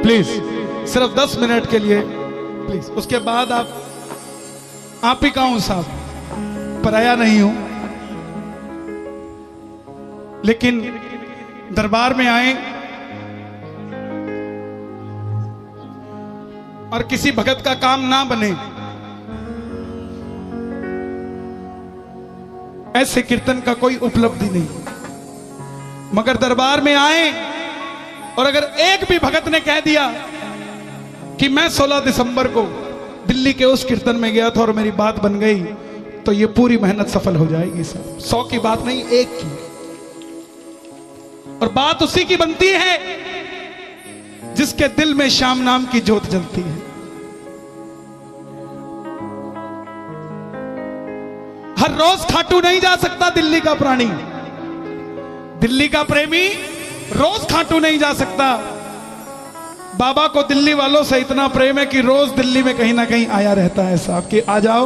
Please सिर्फ 10 minute के लिए प्लीज। उसके बाद आप ही का हूं साहब, पराया नहीं हूं, लेकिन दरबार में आए और किसी भगत का काम ना बने, ऐसे कीर्तन का कोई उपलब्धि नहीं। मगर दरबार में आए और अगर एक भी भगत ने कह दिया कि मैं 16 दिसंबर को दिल्ली के उस कीर्तन में गया था और मेरी बात बन गई, तो ये पूरी मेहनत सफल हो जाएगी साहब। 100 की बात नहीं, 1 की। और बात उसी की बनती है जिसके दिल में श्याम नाम की ज्योत जलती है। हर रोज खाटू नहीं जा सकता दिल्ली का प्राणी, दिल्ली का प्रेमी रोज खाटू नहीं जा सकता। बाबा को दिल्ली वालों से इतना प्रेम है कि रोज दिल्ली में कहीं ना कहीं आया रहता है साहब कि आ जाओ,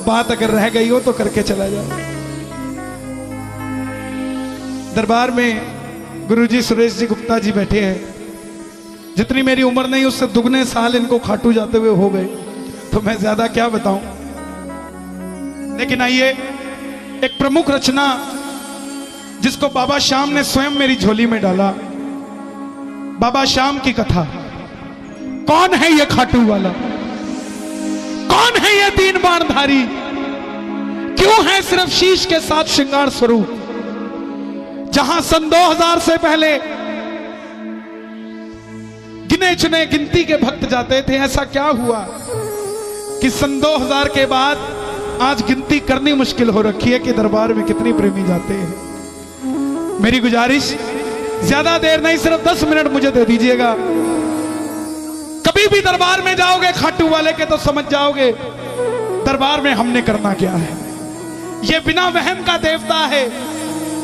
बात अगर रह गई हो तो करके चला जाओ। दरबार में गुरुजी सुरेश जी गुप्ता जी बैठे हैं। जितनी मेरी उम्र नहीं उससे दुगने साल इनको खाटू जाते हुए हो गए, तो मैं ज्यादा क्या बताऊं। लेकिन आइए, एक प्रमुख रचना जिसको बाबा श्याम ने स्वयं मेरी झोली में डाला, बाबा श्याम की कथा। कौन है ये खाटू वाला, कौन है ये तीन बाणधारी, क्यों है सिर्फ शीश के साथ श्रृंगार स्वरूप। जहां सन 2000 से पहले गिने चुने गिनती के भक्त जाते थे, ऐसा क्या हुआ कि सन 2000 के बाद आज गिनती करनी मुश्किल हो रखी है कि दरबार में कितनी प्रेमी जाते हैं। मेरी गुजारिश, ज्यादा देर नहीं, सिर्फ 10 मिनट मुझे दे दीजिएगा। कभी भी दरबार में जाओगे खाटू वाले के तो समझ जाओगे दरबार में हमने करना क्या है। ये बिना वहम का देवता है,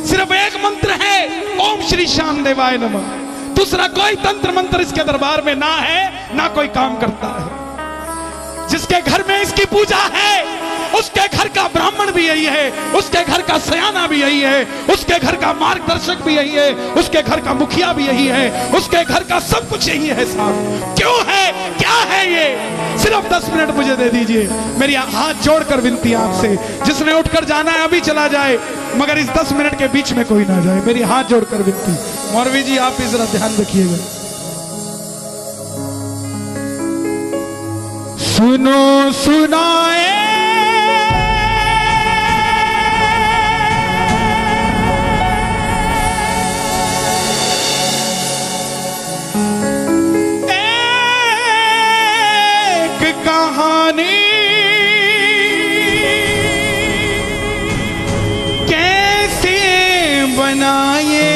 सिर्फ एक मंत्र है, ओम श्री श्याम देवाय नमः। दूसरा कोई तंत्र मंत्र इसके दरबार में ना है, ना कोई काम करता है। जिसके घर में इसकी पूजा है उसके घर का ब्राह्मण भी यही है, उसके घर का सयाना भी यही है, उसके घर का मार्गदर्शक भी यही है, उसके घर का मुखिया भी यही है, उसके घर का सब कुछ यही है साहब। क्यों है, क्या है ये? सिर्फ 10 मिनट मुझे दे दीजिए। मेरी हाथ जोड़कर विनती आपसे, जिसने उठकर जाना है अभी चला जाए, मगर इस 10 मिनट के बीच में कोई ना जाए। मेरी हाथ जोड़कर विनती। मौलवी जी आप भी जरा ध्यान रखिएगा। सुनो सुनाए कहानी, कैसे बनाए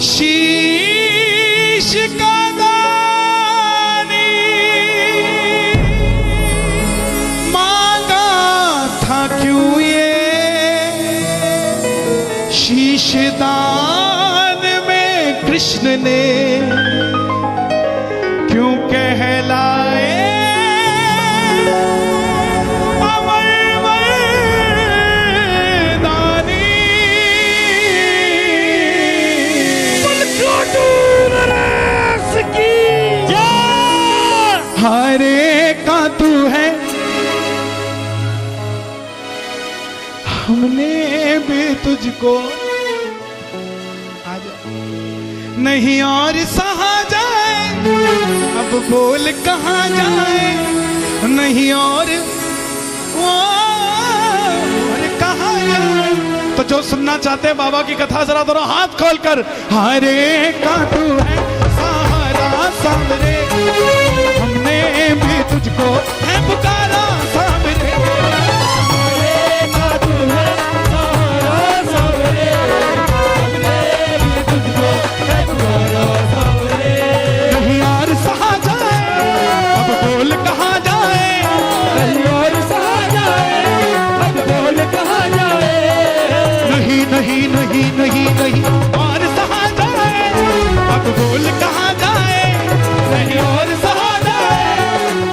शीश का दानी, मांगा था क्यों ये शीश दान में कृष्ण ने, क्यों कहलाए अमर दानी। हरे का तू है, हमने भी तुझको नहीं और सहा जाए, अब बोल कहाँ जाए, नहीं और कहाँ जाए। तो जो सुनना चाहते हैं बाबा की कथा, जरा दोनों हाथ खोलकर, हरे का तू है सहारा सामरे, हमने भी तुझको है पुकारा सामरे। हरे का तू है सहारा सामरे, हमने भी तुझको है पुकारा सामरे। नहीं और सहा जाए, अब बोल कहाँ जाए, नहीं और सहा जाए, अब बोल कहाँ जाए। नहीं नहीं नहीं नहीं नहीं और सहा जाए, अब बोल कहाँ जाए, नहीं और सहा जाए,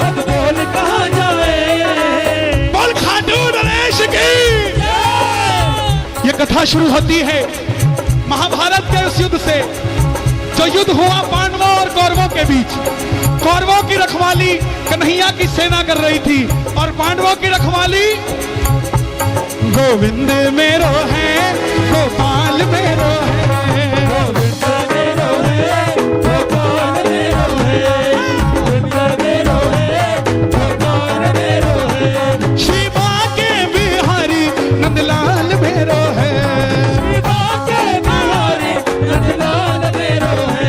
अब बोल कहाँ जाए। बोल खाटू नरेश की। ये कथा शुरू होती है महाभारत के उस युद्ध से, जो युद्ध हुआ पांडवों और कौरवों के बीच। कौरवों की रखवाली कन्हैया की सेना कर रही थी और पांडवों की रखवाली गोविंद मेरो है, गोपाल मेरो है, गोविंद मेरो है, गोपाल मेरो है, गोविंद मेरो है, गोपाल मेरो है, शिवा के बिहारी नंदलाल मेरो है, शिवा के बिहारी नंदलाल मेरो है,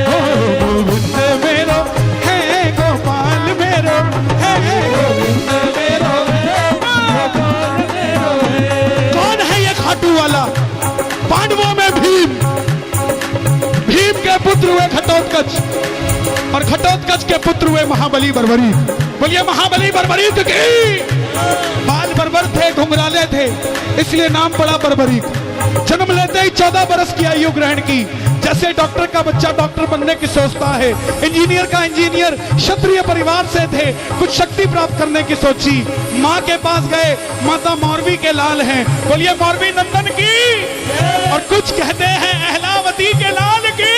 गोविंद मेरो है, गोपाल मेरो है, गोविंद मेरो है, गोपाल मेरो है। कौन है ये खाटू वाला? पांडवों में भीम, भीम के पुत्र हुए घटोत्कच और घटोत्कच के पुत्र हुए महाबली बर्बरी। बोलिए महाबली बर्बरी की। बाल बर्बर थे, घुंघराले थे, इसलिए नाम पड़ा बर्बरीक। जन्म लेते ही 14 बरस की आयु ग्रहण की। जैसे डॉक्टर का बच्चा डॉक्टर बनने की सोचता है, इंजीनियर का इंजीनियर, क्षत्रिय परिवार से थे, कुछ शक्ति प्राप्त करने की सोची। माँ के पास गए, माता मौरवी के लाल हैं, बोलिए मौरवी नंदन की। और कुछ कहते हैं अहलावती के लाल की।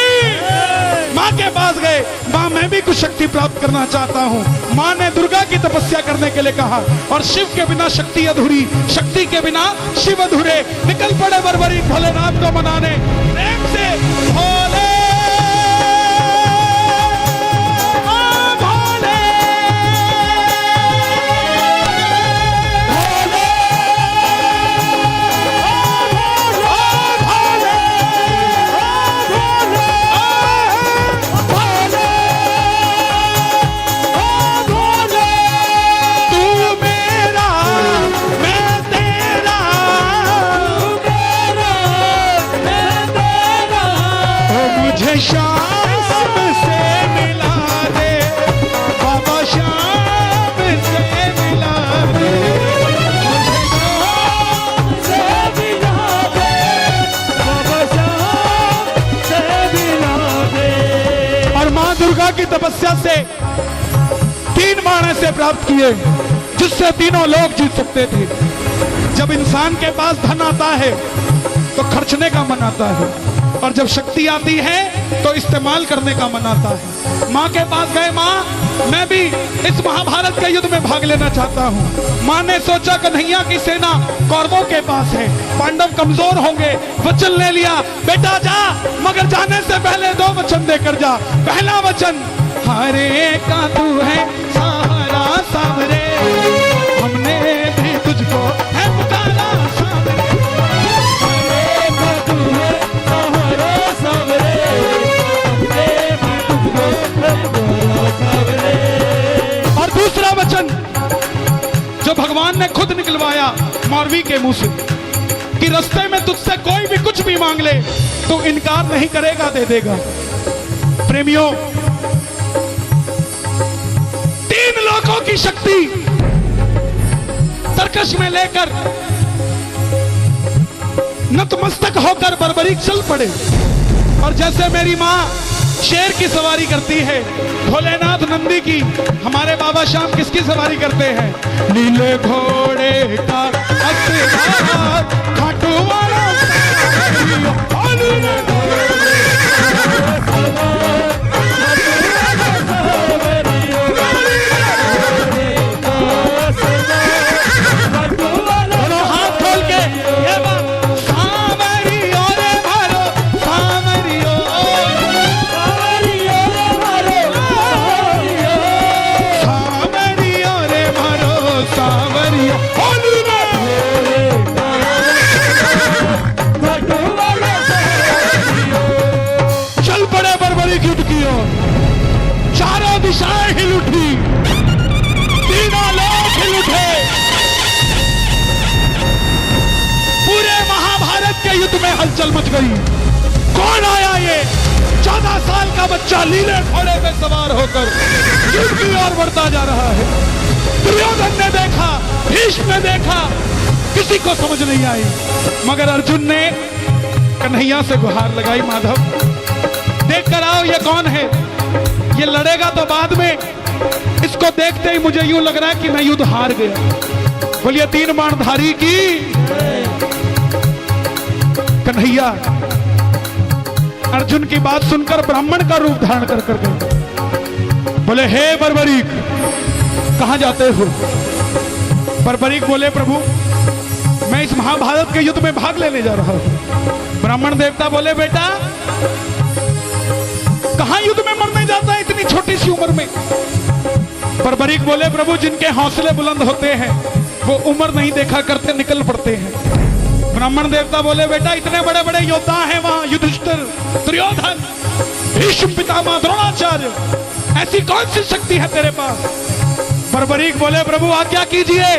माँ के पास गए, माँ मैं भी कुछ शक्ति प्राप्त करना चाहता हूँ। माँ ने दुर्गा की तपस्या करने के लिए कहा और शिव के बिना शक्ति अधूरी, शक्ति के बिना शिव अधूरे। निकल पड़े बर्बरी भोलेनाथ को मनाने, प्रेम से भोले भोले शाम से मिला दे बाबा, शाम से मिला दे, शाम से मिला दे बाबा, शाम से मिला दे। और मां दुर्गा की तपस्या से 3 बाण ऐसे प्राप्त किए जिससे तीनों लोग जीत सकते थे। जब इंसान के पास धन आता है तो खर्चने का मन आता है, और जब शक्ति आती है तो इस्तेमाल करने का मन आता है। माँ के पास गए, माँ मैं भी इस महाभारत के युद्ध में भाग लेना चाहता हूँ। माँ ने सोचा कन्हैया की सेना कौरवों के पास है, पांडव कमजोर होंगे, वचन ले लिया, बेटा जा, मगर जाने से पहले 2 वचन देकर जा। पहला वचन, हरे का तू है सहारा सामरे, हमने भी तुझको है पुकारा सामरे, हरे का तू है सहारा सामरे, हमने भी तुझको है पुकारा सामरे। और दूसरा वचन जो भगवान ने खुद निकलवाया मौरवी के मुंह से कि रास्ते में तुझसे कोई भी कुछ भी मांग ले तो इनकार नहीं करेगा, दे देगा। प्रेमियों, 3 लोगों की शक्ति तरकश में लेकर नतमस्तक होकर बर्बरीक चल पड़े। और जैसे मेरी माँ शेर की सवारी करती है, भोलेनाथ नंदी की, हमारे बाबा श्याम किसकी सवारी करते हैं? नीले घोड़े का अस्वार, खाटू वाला दिशाएं हिल उठी, तीनों लोग हिल उठे। पूरे महाभारत के युद्ध में हलचल मच गई। कौन आया ये 14 साल का बच्चा नीले घोड़े पे सवार होकर युद्ध की ओर बढ़ता जा रहा है? दुर्योधन ने देखा, भीष्म ने देखा, किसी को समझ नहीं आई, मगर अर्जुन ने कन्हैया से गुहार लगाई, माधव देख कर आओ ये कौन है। ये लड़ेगा तो बाद में, इसको देखते ही मुझे यूं लग रहा है कि मैं युद्ध हार गया। बोलिए 3 बाणधारी की। कन्हैया अर्जुन की बात सुनकर ब्राह्मण का रूप धारण कर कर गए। बोले हे बर्बरीक, कहां जाते हो? बर्बरीक बोले प्रभु मैं इस महाभारत के युद्ध में भाग लेने जा रहा हूं। ब्राह्मण देवता बोले बेटा कहां युद्ध में मरने जाता है इतनी छोटी सी उम्र में? बर्बरीक बोले प्रभु जिनके हौसले बुलंद होते हैं वो उम्र नहीं देखा करते, निकल पड़ते हैं। ब्राह्मण देवता बोले बेटा इतने बड़े बड़े योद्धा हैं वहां, युधिष्ठिर, दुर्योधन, भीष्म पितामह, द्रोणाचार्य, ऐसी कौन सी शक्ति है तेरे पास? बर्बरीक बोले प्रभु आज्ञा कीजिए,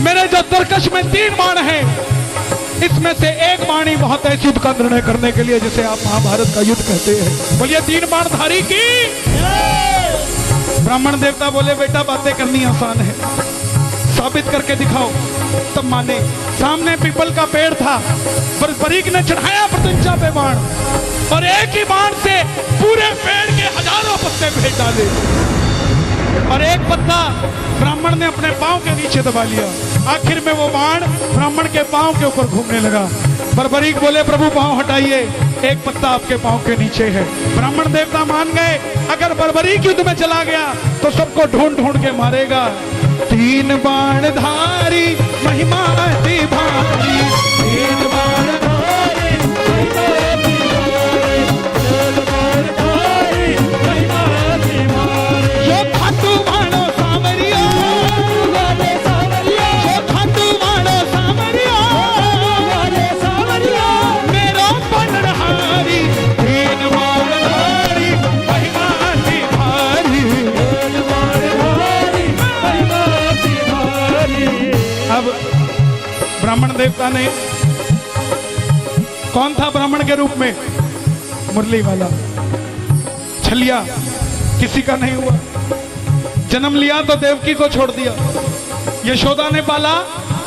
मेरे जो तरकश में 3 बाण हैं इसमें से एक बाण ही बहुत है युद्ध का निर्णय करने के लिए, जिसे आप महाभारत का युद्ध कहते हैं। बोलिए 3 बाणधारी की। ब्राह्मण देवता बोले बेटा बातें करनी आसान है, साबित करके दिखाओ। तब माने। सामने पीपल का पेड़ था, बर्बरीक ने चढ़ाया प्रत्यंचा पे बाण और एक ही बाण से पूरे पेड़ के हजारों पत्ते फेंक डाले और एक पत्ता ब्राह्मण ने अपने पांव के नीचे दबा लिया। आखिर में वो बाण ब्राह्मण के पांव के ऊपर घूमने लगा। बर्बरीक बोले प्रभु पांव हटाइए, एक पत्ता आपके पांव के नीचे है। ब्राह्मण देवता मान गए अगर बर्बरीक युद्ध में चला गया तो सबको ढूंढ ढूंढ के मारेगा। 3 बाणधारी महिमा अति भारी, 3 बाणधारी महिमा अति भारी, 3 बाणधारी महिमा अति भारी। जो खाटू बाणो सामरिया, वाले सामरिया, जो खाटू बाणो सामरिया, वाले सामरिया, मेरो बनहारी, 3 बाणधारी महिमा अति भारी, 3 बाणधारी महिमा अति भारी। अब ब्राह्मण देवता ने, कौन था ब्राह्मण के रूप में? मुरली वाला, छलिया, किसी का नहीं हुआ। जन्म लिया तो देवकी को छोड़ दिया, यशोदा ने पाला,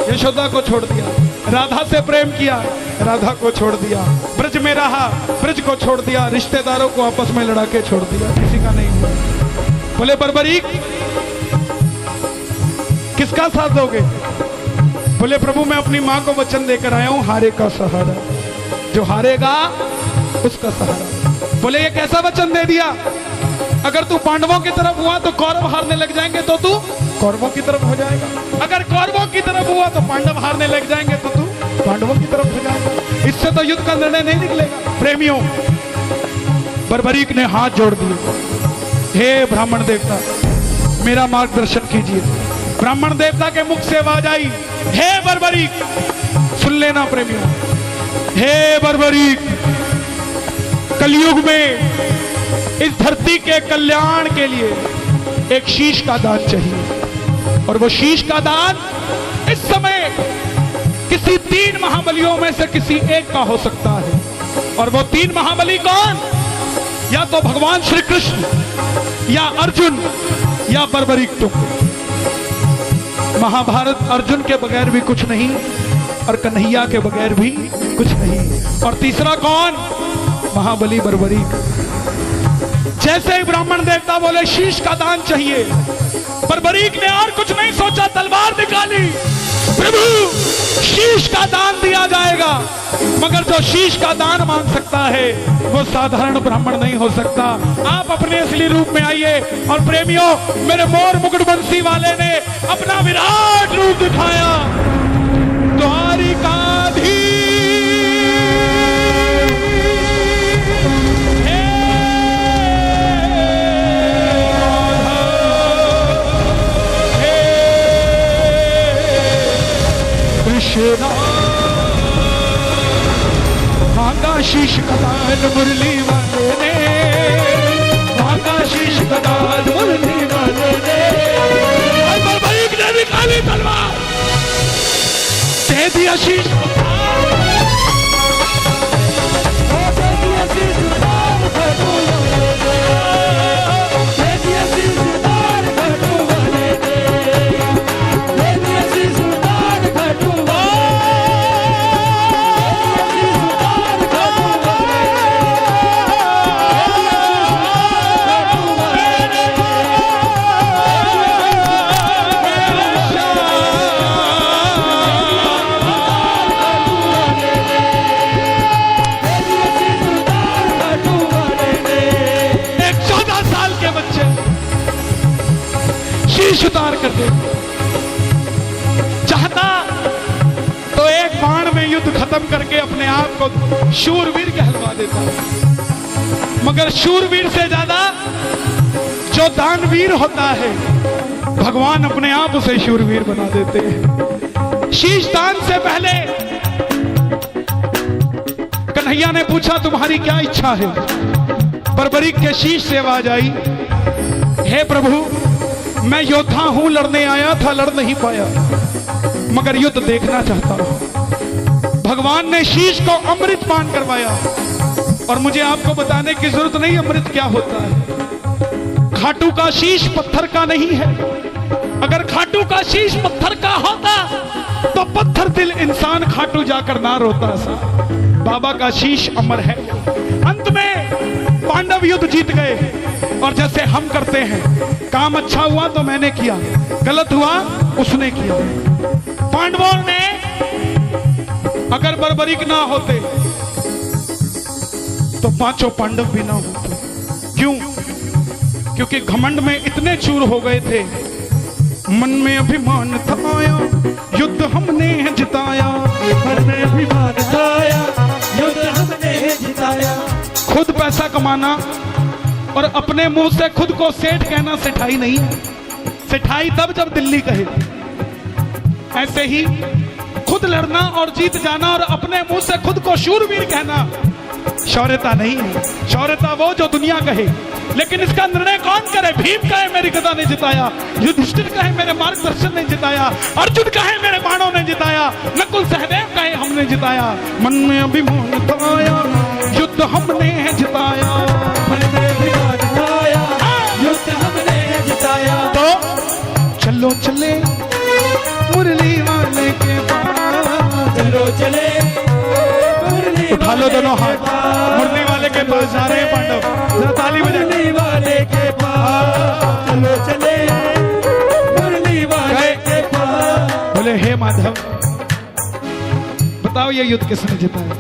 यशोदा को छोड़ दिया। राधा से प्रेम किया, राधा को छोड़ दिया। ब्रज में रहा, ब्रज को छोड़ दिया। रिश्तेदारों को आपस में लड़ा के छोड़ दिया, किसी का नहीं हुआ। बोले बर्बरीक किसका साथ दोगे? बोले प्रभु मैं अपनी मां को वचन देकर आया हूं, हारे का सहारा, जो हारेगा उसका सहारा। बोले ये कैसा वचन दे दिया? अगर तू पांडवों की तरफ हुआ तो कौरव हारने लग जाएंगे तो तू कौरवों की तरफ हो जाएगा, अगर कौरवों की तरफ हुआ तो पांडव हारने लग जाएंगे तो तू पांडवों की तरफ हो जाएगा। इससे तो युद्ध का निर्णय नहीं निकलेगा। प्रेमियों, बर्बरीक ने हाथ जोड़ दिए, हे ब्राह्मण देवता मेरा मार्गदर्शन कीजिए। ब्राह्मण देवता के मुख से आवाज आई, हे बर्बरीक, सुन लेना प्रेमियों, हे बर्बरीक, कलयुग में इस धरती के कल्याण के लिए एक शीश का दान चाहिए और वो शीश का दान इस समय किसी 3 महाबलियों में से किसी एक का हो सकता है। और वो 3 महाबली कौन? या तो भगवान श्री कृष्ण, या अर्जुन, या बर्बरीक। तुम महाभारत अर्जुन के बगैर भी कुछ नहीं और कन्हैया के बगैर भी कुछ नहीं। और तीसरा कौन? महाबली बर्बरीक। जैसे ही ब्राह्मण देवता बोले शीश का दान चाहिए, बर्बरीक ने और कुछ नहीं सोचा, तलवार निकाली। प्रभु शीश का दान दिया जाएगा, मगर जो शीश का दान मांग सकता है वो साधारण ब्राह्मण नहीं हो सकता। आप अपने असली रूप में आइए। और प्रेमियों, मेरे मोर मुकुट बंसी वाले ने अपना विराट रूप दिखाया। द्वारिकाधीश भागा शीश कदाल मुरली वाले ने, भागा शीश कदाल मुरली वाले ने। बर्बरीक ने निकाली तलवार, दे दिया शीश, कर देता। चाहता तो एक बाण में युद्ध खत्म करके अपने आप को शूरवीर कहलवा देता, मगर शूरवीर से ज्यादा जो दानवीर होता है भगवान अपने आप उसे शूरवीर बना देते हैं। शीश दान से पहले कन्हैया ने पूछा तुम्हारी क्या इच्छा है? बर्बरीक के शीश से आवाज आई, हे प्रभु मैं योद्धा हूं, लड़ने आया था, लड़ नहीं पाया, मगर युद्ध देखना चाहता हूं। भगवान ने शीश को अमृत पान करवाया, और मुझे आपको बताने की जरूरत नहीं अमृत क्या होता है। खाटू का शीश पत्थर का नहीं है। अगर खाटू का शीश पत्थर का होता तो पत्थर दिल इंसान खाटू जाकर ना रोता सा। बाबा का शीश अमर है। अंत में पांडव युद्ध जीत गए, और जैसे हम करते हैं, काम अच्छा हुआ तो मैंने किया, गलत हुआ उसने किया। पांडवों ने अगर बर्बरीक ना होते तो पांचों पांडव भी ना होते। क्यों? क्योंकि घमंड में इतने चूर हो गए थे, मन में अभिमान था आया, युद्ध हमने जिताया, मन में अभिमान था आया, युद्ध हमने जिताया। खुद पैसा कमाना और अपने मुंह से खुद को सेठ कहना सेठाई नहीं है। सेठाई तब जब दिल्ली कहे। ऐसे ही खुद लड़ना और जीत जाना और अपने मुंह से खुद को शूरवीर कहना शौर्यता नहीं है। शौर्यता वो जो दुनिया कहे, लेकिन इसका निर्णय कौन करे? भीम कहे मेरी गदा ने जिताया, युधिष्ठिर कहे मेरे मार्गदर्शन ने जिताया, अर्जुन कहे मेरे बाणों ने जिताया, नकुल सहदेव कहे हमने जिताया। मन में अभिमान था आया, युद्ध हमने जिताया, मन में अभिमान था आया, युद्ध हमने जिताया। तो चलो चले मुरली वाले के पास, चलो चले उठा लो दोनों हाथ, मुरली वाले के पास जा रहे हैं पांडव, जरा ताली बजा। मुरली वाले के पास, चलो चले मुरली वाले के पास। बोले हे माधव बताओ ये युद्ध किसने जिताया?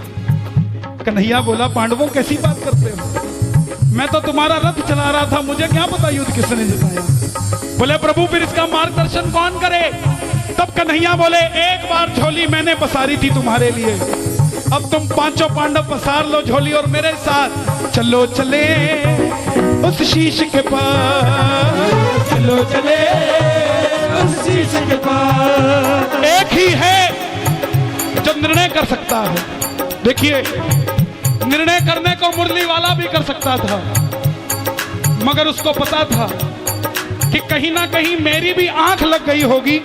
कन्हैया बोला पांडवों कैसी बात करते हो, मैं तो तुम्हारा रथ चला रहा था, मुझे क्या पता युद्ध किसने जिताया। बोले प्रभु फिर इसका मार्गदर्शन कौन करे? तब कन्हैया बोले एक बार झोली मैंने पसारी थी तुम्हारे लिए, अब तुम पांचों पांडव पसार लो झोली और मेरे साथ चलो चले उस शीश के पास, चलो चले उस शीश के पास। एक ही है जो निर्णय कर सकता है। देखिए निर्णय करने को मुरली वाला भी कर सकता था, मगर उसको पता था कि कहीं ना कहीं मेरी भी आंख लग गई होगी,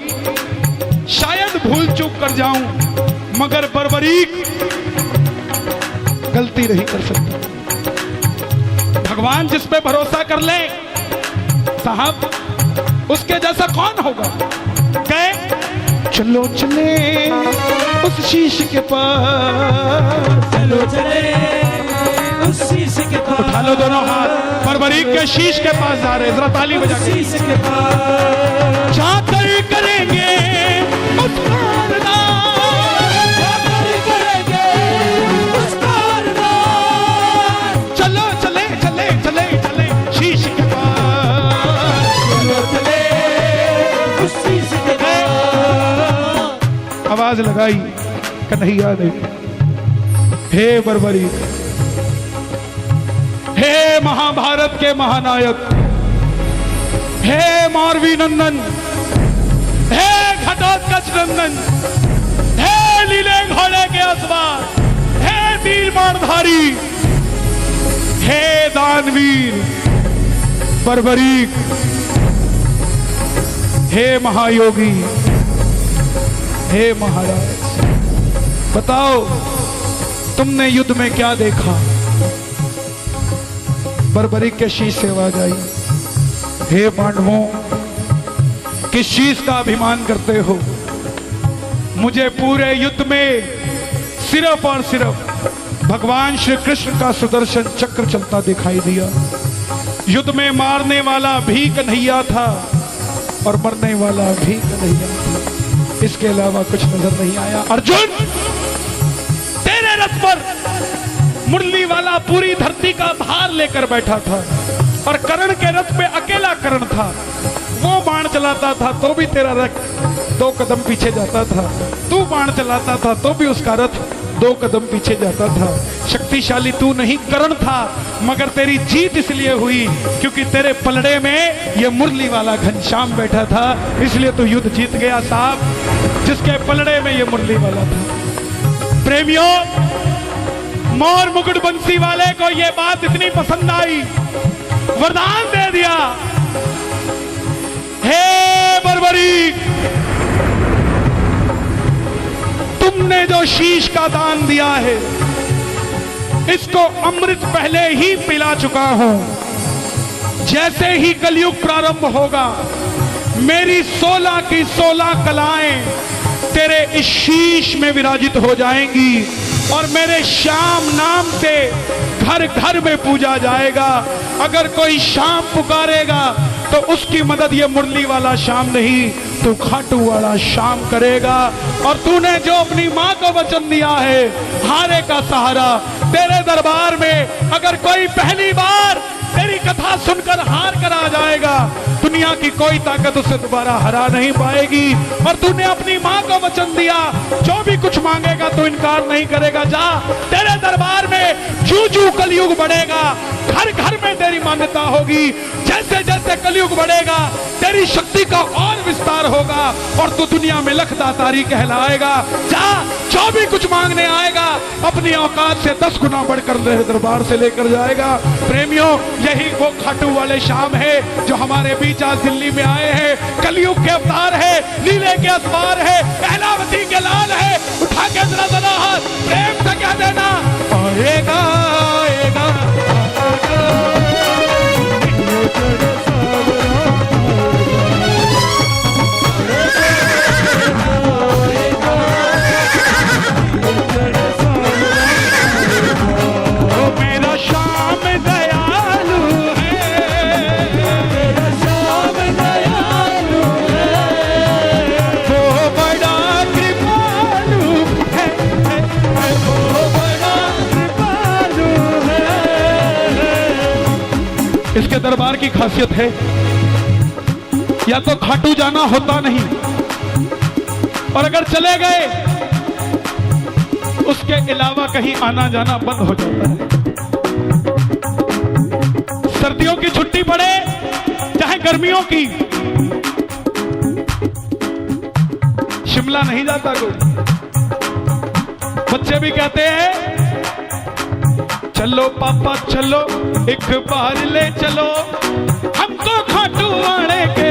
शायद भूल चूक कर जाऊं, मगर बर्बरीक गलती नहीं कर सकता। भगवान जिस पे भरोसा कर ले साहब, उसके जैसा कौन होगा? कहे चलो चले उस शीश के पास, चलो चले उस शीश के पास। उठा लो दोनों हाथ, बर्बरीक के शीश के पास जा रहे, जरा ताली बजा के। शीश के पास जाकर करेंगे उसका अरदास, जाकर करेंगे उसका अरदास। चलो चले चले चले चले शीश के पास, चलो चले उस शीश के पास। आवाज लगाई कन्हैया ने, हे बर्बरीक, हे महाभारत के महानायक, हे मारवी नंदन, हे घटोत्कच नंदन, हे लीले घोड़े के असवार, हे तीरबाणधारी, हे दानवीर बर्बरीक, हे महायोगी, हे महाराज, बताओ तुमने युद्ध में क्या देखा? बर्बरीक के शीश से आवाज आई, हे पांडवों किस शीश का अभिमान करते हो? मुझे पूरे युद्ध में सिर्फ और सिर्फ भगवान श्री कृष्ण का सुदर्शन चक्र चलता दिखाई दिया। युद्ध में मारने वाला भी कन्हैया था और मरने वाला भी कन्हैया था, इसके अलावा कुछ नजर नहीं आया। अर्जुन तेरे रथ पर मुरली वाला पूरी धरती का भार लेकर बैठा था, और कर्ण के रथ पे अकेला कर्ण था। वो बाण चलाता था तो भी तेरा रथ 2 कदम पीछे जाता था, तू बाण चलाता था तो भी उसका रथ 2 कदम पीछे जाता था। शक्तिशाली तू नहीं कर्ण था, मगर तेरी जीत इसलिए हुई क्योंकि तेरे पलड़े में ये मुरली वाला घनश्याम बैठा था, इसलिए तू युद्ध जीत गया साहब, जिसके पलड़े में ये मुरली वाला था। प्रेमियों, मोर मुकुट बंसी वाले को ये बात इतनी पसंद आई, वरदान दे दिया, हे बर्बरी, तुमने जो शीश का दान दिया है इसको अमृत पहले ही पिला चुका हूं। जैसे ही कलयुग प्रारंभ होगा मेरी 16 की 16 कलाएं तेरे इस शीश में विराजित हो जाएंगी और मेरे श्याम नाम से घर घर में पूजा जाएगा। अगर कोई श्याम पुकारेगा तो उसकी मदद ये मुरली वाला श्याम नहीं, तू खाटू वाला श्याम करेगा। और तूने जो अपनी मां को वचन दिया है हारे का सहारा, तेरे दरबार में अगर कोई पहली बार तेरी कथा सुनकर हार कर आ जाएगा, दुनिया की कोई ताकत उसे दोबारा हरा नहीं पाएगी। और तूने अपनी मां को वचन दिया, जो भी कुछ मांगेगा तो इनकार नहीं करेगा। जा, तेरे दरबार में जू जू कलयुग बढ़ेगा, घर घर में तेरी मान्यता होगी। जैसे जैसे कलयुग बढ़ेगा तेरी शक्ति का और विस्तार होगा और तू दुनिया में लखदातारी कहलाएगा। जा, जो भी कुछ मांगने आएगा अपनी औकात से 10 गुना बढ़कर तेरे दरबार से लेकर जाएगा। प्रेमियों, यही वो खाटू वाले श्याम है जो हमारे बीच आज दिल्ली में आए हैं। कलयुग के अवतार है, लीले के असवार है, अहलावती के लाल है। उठा के जरा जरा हाथ प्रेम से कह देना, आएगा आएगा मेरा श्याम दयालु है, मेरा श्याम दयालु है, वो बड़ा कृपालु है, वो बड़ा कृपालु है। इसके दरबार की खासियत है, या तो खाटू जाना होता नहीं, और अगर चले गए उसके अलावा कहीं आना जाना बंद हो जाता है। सर्दियों की छुट्टी पड़े चाहे गर्मियों की, शिमला नहीं जाता कोई। बच्चे भी कहते हैं चलो पापा चलो, एक बार ले चलो हमको खाटू वाले के